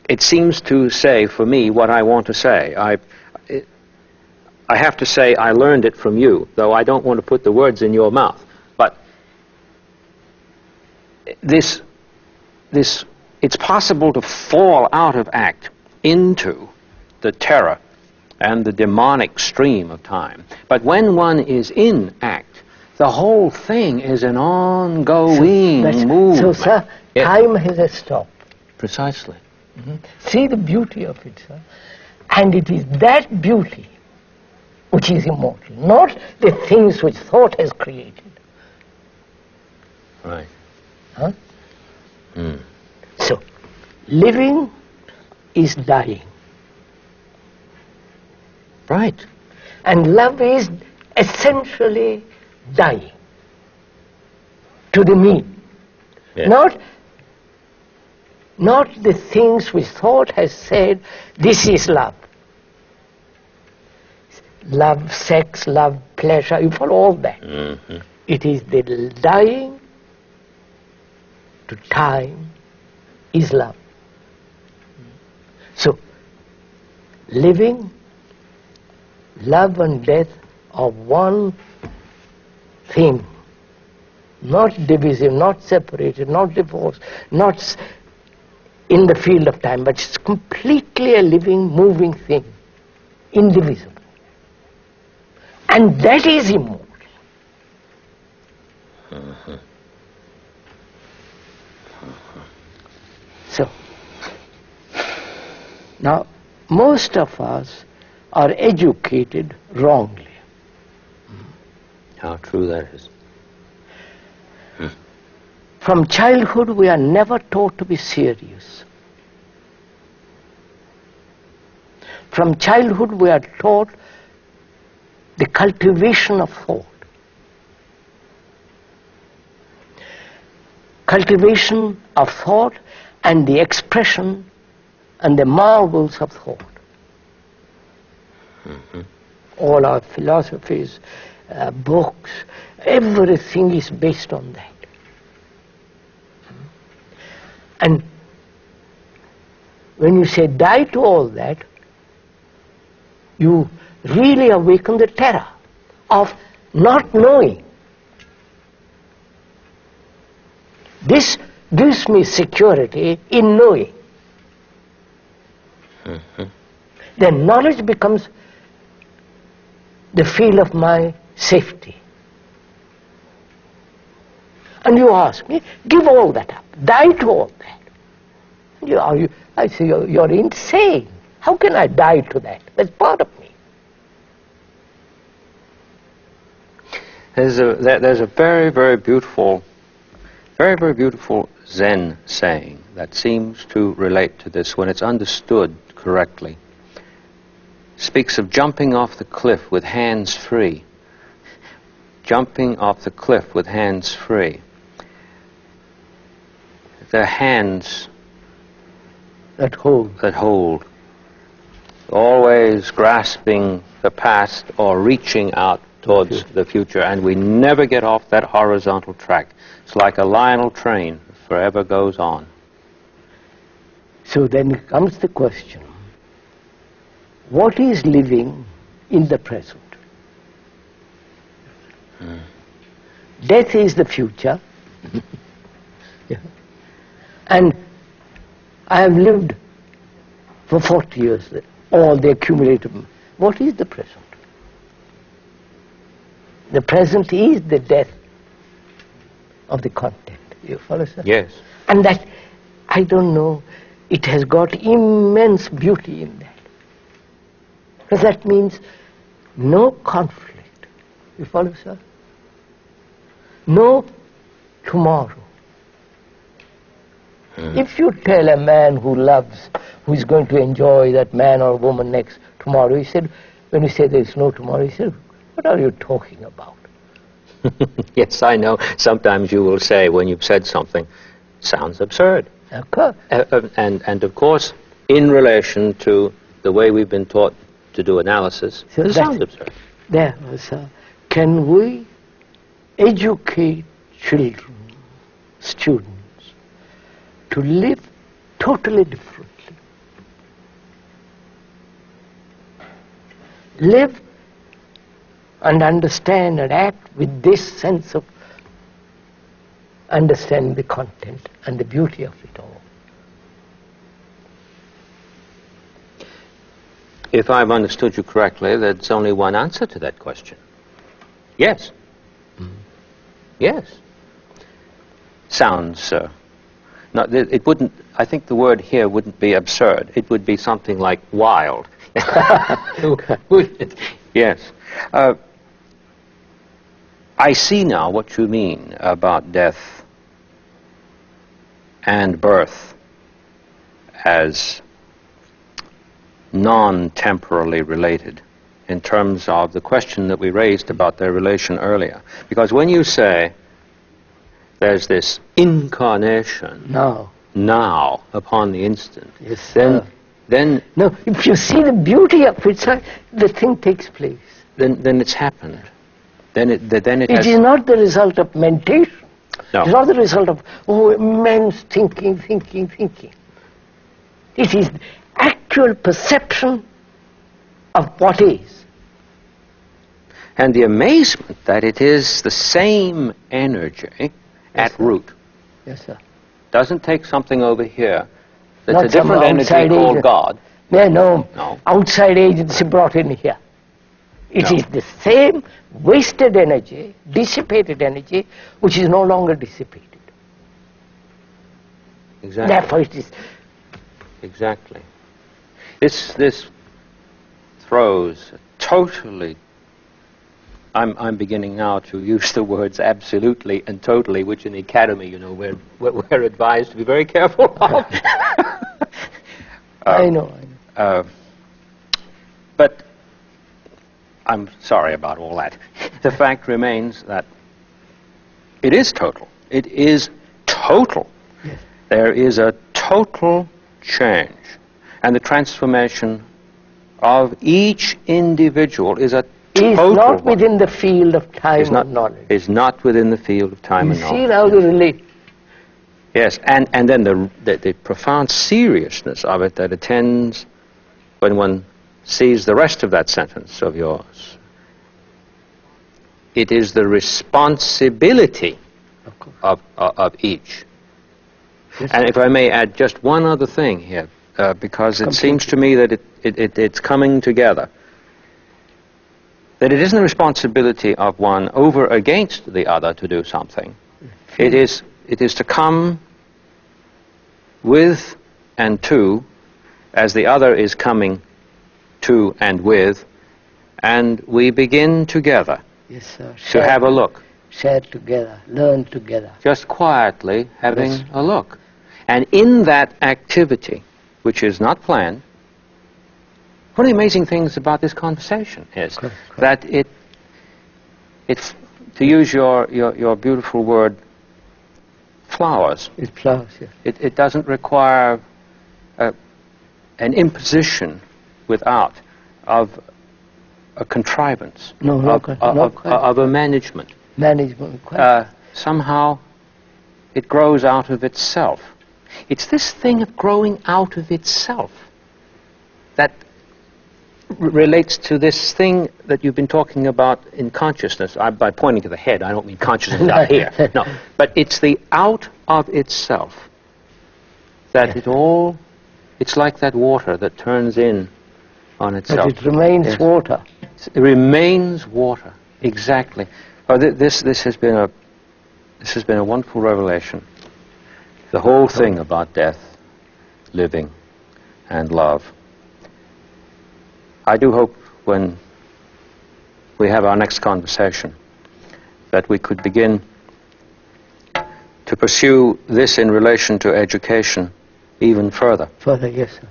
it seems to say for me what I want to say. I have to say I learned it from you, though I don't want to put the words in your mouth. But it's possible to fall out of act into the terror and the demonic stream of time. But when one is in act, the whole thing is an ongoing movement. So, sir, yes. Time has a stop. Precisely. Mm-hmm. See the beauty of it, sir. And it is that beauty which is immortal, not the things which thought has created. Right. Huh? So, living is dying. Right. And love is essentially dying to the me. Yes. Not the things which thought has said, this is love. Love, sex, love, pleasure, you follow all that. Mm-hmm. It is the dying to time is love. So, living, love and death are one thing, not divisive, not separated, not divorced, not in the field of time, but it's completely a living, moving thing, indivisible. And that is immortal. Mm-hmm. So, now, most of us are educated wrongly. How true that is. From childhood, we are never taught to be serious. From childhood, we are taught the cultivation of thought. Cultivation of thought and the expression and the marvels of thought. Mm-hmm. All our philosophies, books, everything is based on that. And when you say die to all that, you really awaken the terror of not knowing. This gives me security in knowing. Mm-hmm. Then knowledge becomes the field of my safety. And you ask me, give all that up, die to all that. I say, you're insane. How can I die to that? That's part of me. There's a very, very beautiful Zen saying that seems to relate to this when it's understood correctly. Speaks of jumping off the cliff with hands free. Jumping off the cliff with hands free. The hands that hold, always grasping the past or reaching out towards the future, and we never get off that horizontal track. It's like a lionel train, forever goes on. So then comes the question, what is living in the present? Death is the future. Yeah. And I have lived for 40 years, all the accumulated. What is the present? The present is the death of the content. You follow, sir? Yes. And that, I don't know, it has got immense beauty in that. Because that means no conflict. You follow, sir? No tomorrow. If you tell a man who loves, who is going to enjoy that man or woman next tomorrow, he said, when you say there is no tomorrow, he said, what are you talking about? Yes, I know. Sometimes you will say, when you've said something, sounds absurd. Of course. And of course, in relation to the way we've been taught to do analysis, So it sounds absurd. There, sir. Can we educate children, students, to live totally differently? live and understand and act with this sense of understanding the content and the beauty of it all. If I've understood you correctly, there's only one answer to that question. Yes. Yes. Sounds, it wouldn't, I think the word here wouldn't be absurd. It would be something like wild. Would it? Yes. I see now what you mean about death and birth as non-temporally related in terms of the question that we raised about their relation earlier. Because when you say there's this incarnation now upon the instant, yes, then no, if you see the beauty of it, sir, the thing takes place. Then it's happened. Then it is not the result of meditation. No. It's not the result of immense thinking. It is actual perception of what is. And the amazement that it is the same energy at root. Yes, sir. Doesn't take something over here that's Not a different energy called God. No. Outside agency brought in here. It is the same wasted energy, dissipated energy, which is no longer dissipated. Exactly. Therefore it is. Exactly. This throws totally. I'm beginning now to use the words absolutely and totally, which in the academy, you know, we're advised to be very careful of. I know. But I'm sorry about all that. The fact remains that it is total. It is total. Yes. There is a total change. And the transformation of each individual is a total is not within the field of time and knowledge. Is not within the field of time and knowledge. See how they relate. Yes, and then the profound seriousness of it that attends when one sees the rest of that sentence of yours. It is the responsibility of each. Yes. And if I may add just one other thing here, because it seems to me that it's coming together. That it isn't the responsibility of one over against the other to do something. It is to come with and to, as the other is coming to and with, and we begin together. Yes, sir. To have a look. Share together, learn together. Just quietly having a look. And in that activity, which is not planned, one of the amazing things about this conversation is that it, to use your beautiful word, flowers. It flowers, yes. It doesn't require an imposition without of a contrivance, of a management. Somehow it grows out of itself. It's this thing of growing out of itself that relates to this thing that you've been talking about in consciousness. By pointing to the head, I don't mean consciousness out here. No, but it's the out of itself that it's like that water that turns in on itself. But it remains water. It remains water, exactly. Oh, this has been a wonderful revelation. The whole thing about death, living, and love. I do hope when we have our next conversation that we could begin to pursue this in relation to education even further. Further, yes, sir.